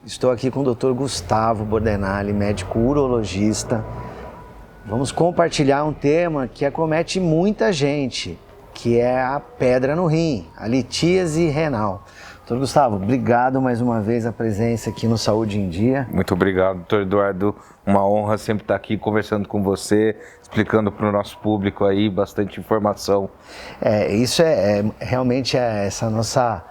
Estou aqui com o Dr. Gustavo Bordenali, médico urologista. Vamos compartilhar um tema que acomete muita gente, que é a pedra no rim, a litíase renal. Dr. Gustavo, obrigado mais uma vez a presença aqui no Saúde em Dia. Muito obrigado, doutor Eduardo. Uma honra sempre estar aqui conversando com você, explicando para o nosso público aí bastante informação. Isso realmente essa nossa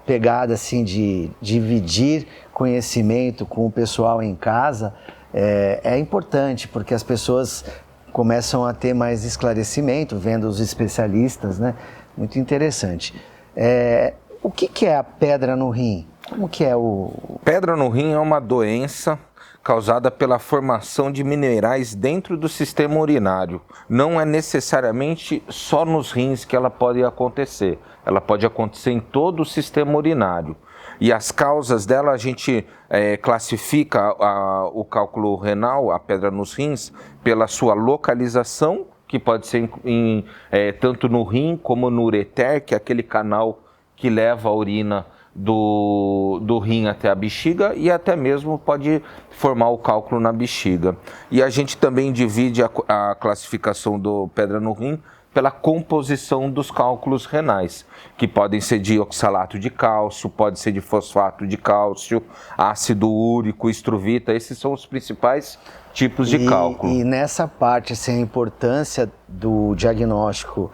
pegada assim de dividir conhecimento com o pessoal em casa é importante, porque as pessoas começam a ter mais esclarecimento vendo os especialistas, né? Muito interessante. O que é a pedra no rim? Como que é o... Pedra no rim é uma doença causada pela formação de minerais dentro do sistema urinário. Não é necessariamente só nos rins que ela pode acontecer. Ela pode acontecer em todo o sistema urinário. E as causas dela, a gente classifica o cálculo renal, a pedra nos rins, pela sua localização, que pode ser tanto no rim como no ureter, que é aquele canal que leva a urina do rim até a bexiga, e até mesmo pode formar o cálculo na bexiga. E a gente também divide a classificação do pedra no rim pela composição dos cálculos renais, que podem ser de oxalato de cálcio, pode ser de fosfato de cálcio, ácido úrico, estruvita. Esses são os principais tipos de cálculo. E nessa parte, assim, a importância do diagnóstico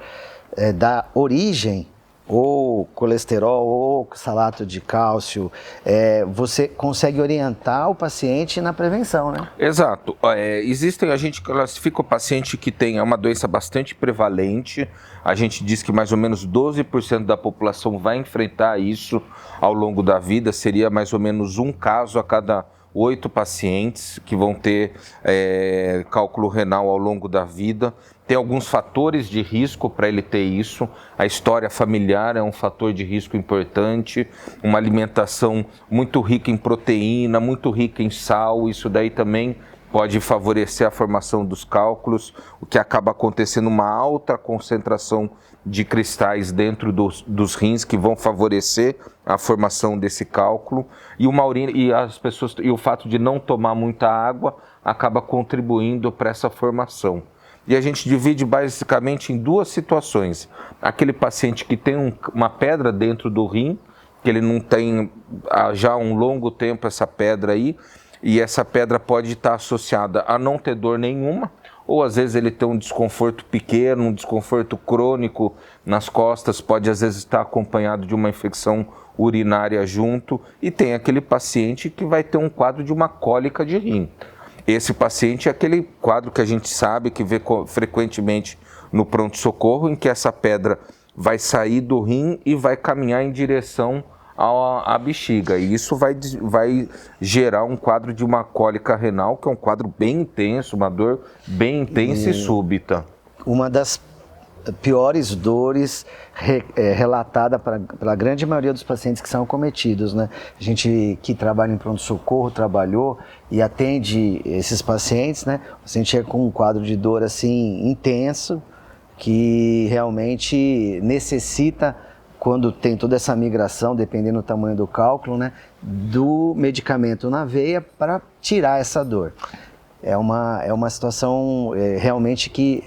da origem, ou colesterol, ou oxalato de cálcio, você consegue orientar o paciente na prevenção, né? Exato. A gente classifica o paciente que tem uma doença bastante prevalente. A gente diz que mais ou menos 12% da população vai enfrentar isso ao longo da vida. Seria mais ou menos um caso a cada 8 pacientes que vão ter cálculo renal ao longo da vida. Tem alguns fatores de risco para ele ter isso. A história familiar é um fator de risco importante. Uma alimentação muito rica em proteína, muito rica em sal, isso daí também pode favorecer a formação dos cálculos, o que acaba acontecendo uma alta concentração de cristais dentro dos rins, que vão favorecer a formação desse cálculo. E o fato de não tomar muita água acaba contribuindo para essa formação. E a gente divide basicamente em duas situações. Aquele paciente que tem uma pedra dentro do rim, que ele não tem já há um longo tempo essa pedra aí, e essa pedra pode estar associada a não ter dor nenhuma, ou às vezes ele tem um desconforto pequeno, um desconforto crônico nas costas, pode às vezes estar acompanhado de uma infecção urinária junto, e tem aquele paciente que vai ter um quadro de uma cólica de rim. Esse paciente é aquele quadro que a gente sabe, que vê frequentemente no pronto-socorro, em que essa pedra vai sair do rim e vai caminhar em direção à bexiga. E isso vai gerar um quadro de uma cólica renal, que é um quadro bem intenso, uma dor bem intensa e súbita. Uma das piores dores relatada para a grande maioria dos pacientes que são acometidos, né? A gente que trabalha em pronto-socorro trabalhou e atende esses pacientes, né? O paciente é com um quadro de dor assim intenso, que realmente necessita, quando tem toda essa migração, dependendo do tamanho do cálculo, né, do medicamento na veia para tirar essa dor. É uma situação realmente que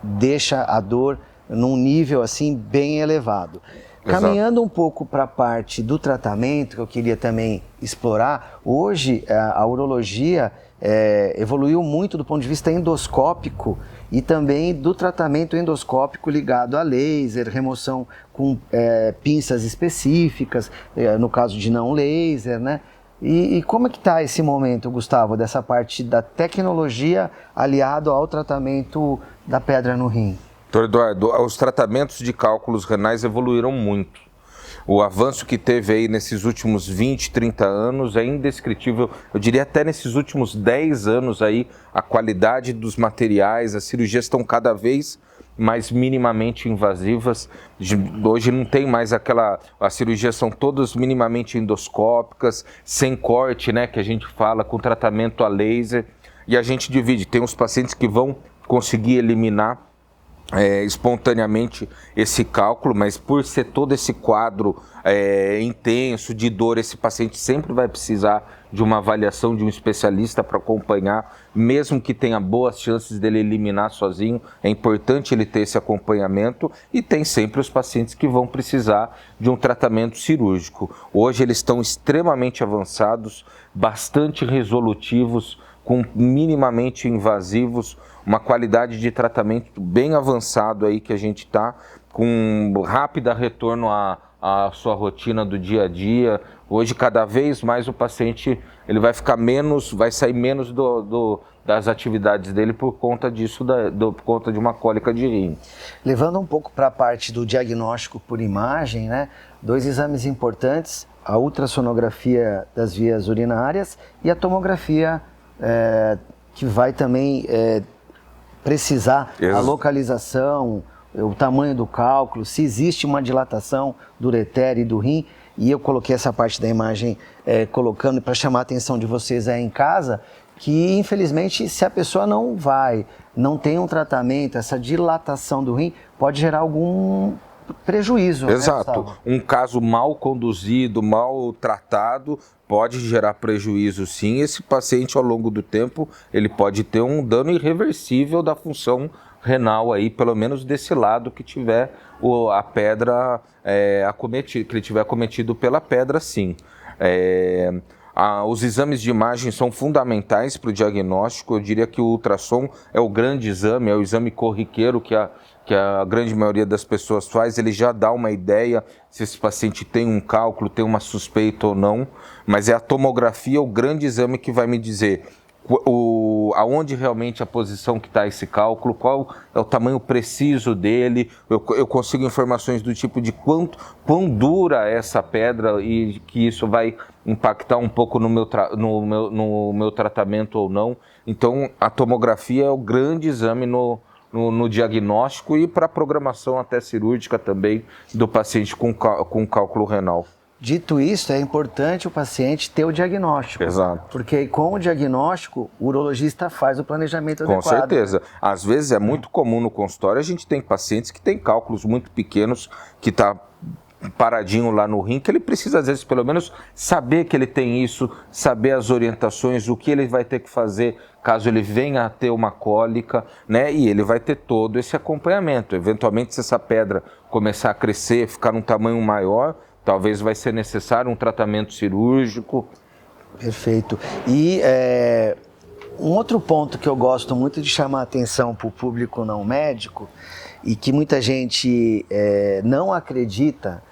deixa a dor num nível assim bem elevado. Exato. Caminhando um pouco para a parte do tratamento, que eu queria também explorar, hoje a urologia evoluiu muito do ponto de vista endoscópico e também do tratamento endoscópico ligado a laser, remoção com pinças específicas, no caso de não laser, né? E como é que está esse momento, Gustavo, dessa parte da tecnologia aliado ao tratamento da pedra no rim? Doutor Eduardo, os tratamentos de cálculos renais evoluíram muito. O avanço que teve aí nesses últimos 20, 30 anos é indescritível. Eu diria até nesses últimos 10 anos aí, a qualidade dos materiais, as cirurgias estão cada vez mais minimamente invasivas. Hoje não tem mais as cirurgias são todas minimamente endoscópicas, sem corte, né, que a gente fala, com tratamento a laser. E a gente divide, tem os pacientes que vão conseguir eliminar espontaneamente esse cálculo, mas por ser todo esse quadro intenso de dor, esse paciente sempre vai precisar de uma avaliação de um especialista para acompanhar, mesmo que tenha boas chances dele eliminar sozinho, é importante ele ter esse acompanhamento, e tem sempre os pacientes que vão precisar de um tratamento cirúrgico. Hoje eles estão extremamente avançados, bastante resolutivos, com minimamente invasivos, uma qualidade de tratamento bem avançado aí que a gente está, com rápida retorno à sua rotina do dia a dia. Hoje, cada vez mais o paciente ele vai ficar menos, vai sair menos das atividades dele por conta disso, por conta de uma cólica de rim. Levando um pouco para a parte do diagnóstico por imagem, né? 2 exames importantes, a ultrassonografia das vias urinárias e a tomografia, que vai também precisar a localização, o tamanho do cálculo, se existe uma dilatação do ureter e do rim. E eu coloquei essa parte da imagem colocando para chamar a atenção de vocês aí em casa, que infelizmente se a pessoa não tem um tratamento, essa dilatação do rim pode gerar algum prejuízo. Exato. Né, um caso mal conduzido, mal tratado, pode gerar prejuízo sim. Esse paciente, ao longo do tempo, ele pode ter um dano irreversível da função renal aí, pelo menos desse lado que tiver a pedra que ele tiver acometido pela pedra, sim. Os exames de imagem são fundamentais para o diagnóstico. Eu diria que o ultrassom é o grande exame, é o exame corriqueiro que a grande maioria das pessoas faz. Ele já dá uma ideia se esse paciente tem um cálculo, tem uma suspeita ou não, mas a tomografia é o grande exame que vai me dizer aonde realmente a posição que está esse cálculo, qual é o tamanho preciso dele. Eu consigo informações do tipo de quão dura é essa pedra e que isso vai impactar um pouco no meu tratamento ou não. Então a tomografia é o grande exame no diagnóstico e para a programação até cirúrgica também do paciente com cálculo renal. Dito isso, é importante o paciente ter o diagnóstico. Exato. Porque com o diagnóstico, o urologista faz o planejamento adequado. Com certeza. Às vezes é muito comum no consultório, a gente tem pacientes que têm cálculos muito pequenos, que está paradinho lá no rim, que ele precisa, às vezes, pelo menos saber que ele tem isso, saber as orientações, o que ele vai ter que fazer caso ele venha a ter uma cólica, né? E ele vai ter todo esse acompanhamento. Eventualmente, se essa pedra começar a crescer, ficar num tamanho maior, talvez vai ser necessário um tratamento cirúrgico. Perfeito. E um outro ponto que eu gosto muito de chamar a atenção para o público não médico e que muita gente não acredita,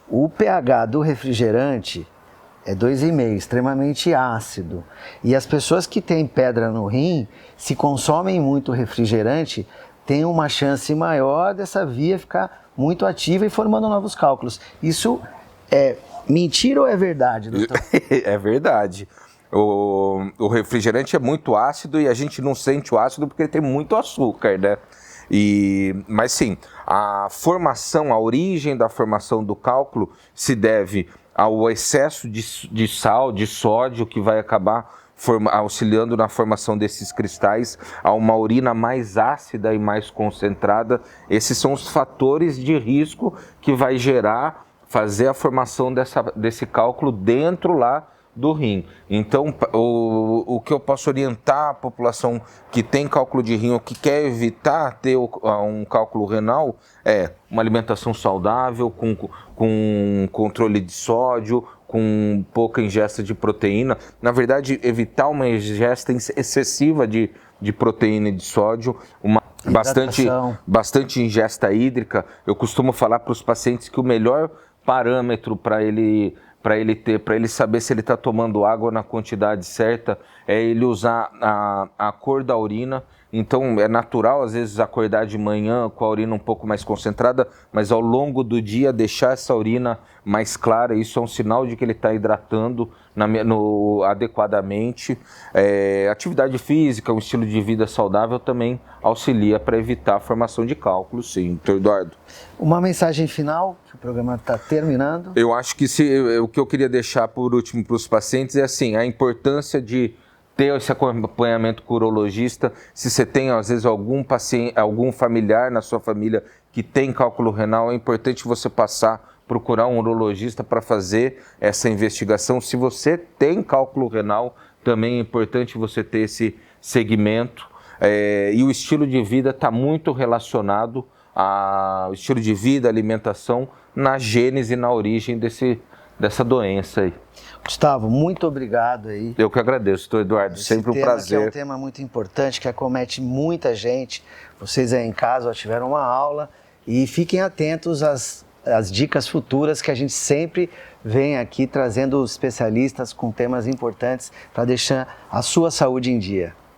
o pH do refrigerante é 2,5, extremamente ácido. E as pessoas que têm pedra no rim, se consomem muito refrigerante, têm uma chance maior dessa via ficar muito ativa e formando novos cálculos. Isso é mentira ou é verdade, doutor? É verdade. O refrigerante é muito ácido e a gente não sente o ácido porque ele tem muito açúcar, né? Mas sim, a origem da formação do cálculo se deve ao excesso de sal, de sódio, que vai acabar auxiliando na formação desses cristais, a uma urina mais ácida e mais concentrada. Esses são os fatores de risco que vai fazer a formação desse cálculo dentro lá do rim. Então, o que eu posso orientar a população que tem cálculo de rim ou que quer evitar ter um cálculo renal é uma alimentação saudável, com controle de sódio, com pouca ingesta de proteína. Na verdade, evitar uma ingesta excessiva de proteína e de sódio, bastante ingesta hídrica. Eu costumo falar para os pacientes que o melhor parâmetro para ele saber se ele está tomando água na quantidade certa é ele usar a cor da urina. Então é natural às vezes acordar de manhã com a urina um pouco mais concentrada, mas ao longo do dia deixar essa urina mais clara. Isso é um sinal de que ele está hidratando adequadamente. Atividade física, um estilo de vida saudável também auxilia para evitar a formação de cálculos, sim, doutor Eduardo. Uma mensagem final, que o programa está terminando. Eu acho que o que eu queria deixar por último para os pacientes é assim, a importância de ter esse acompanhamento com o urologista. Se você tem, às vezes, algum paciente, algum familiar na sua família que tem cálculo renal, é importante você procurar um urologista para fazer essa investigação. Se você tem cálculo renal, também é importante você ter esse segmento. E o estilo de vida está muito relacionado ao estilo de vida, alimentação, na gênese e na origem dessa doença aí. Gustavo, muito obrigado aí. Eu que agradeço, doutor Eduardo, sempre um prazer. Esse é um tema muito importante que acomete muita gente. Vocês aí em casa ó, tiveram uma aula e fiquem atentos às dicas futuras que a gente sempre vem aqui trazendo especialistas com temas importantes para deixar a sua saúde em dia.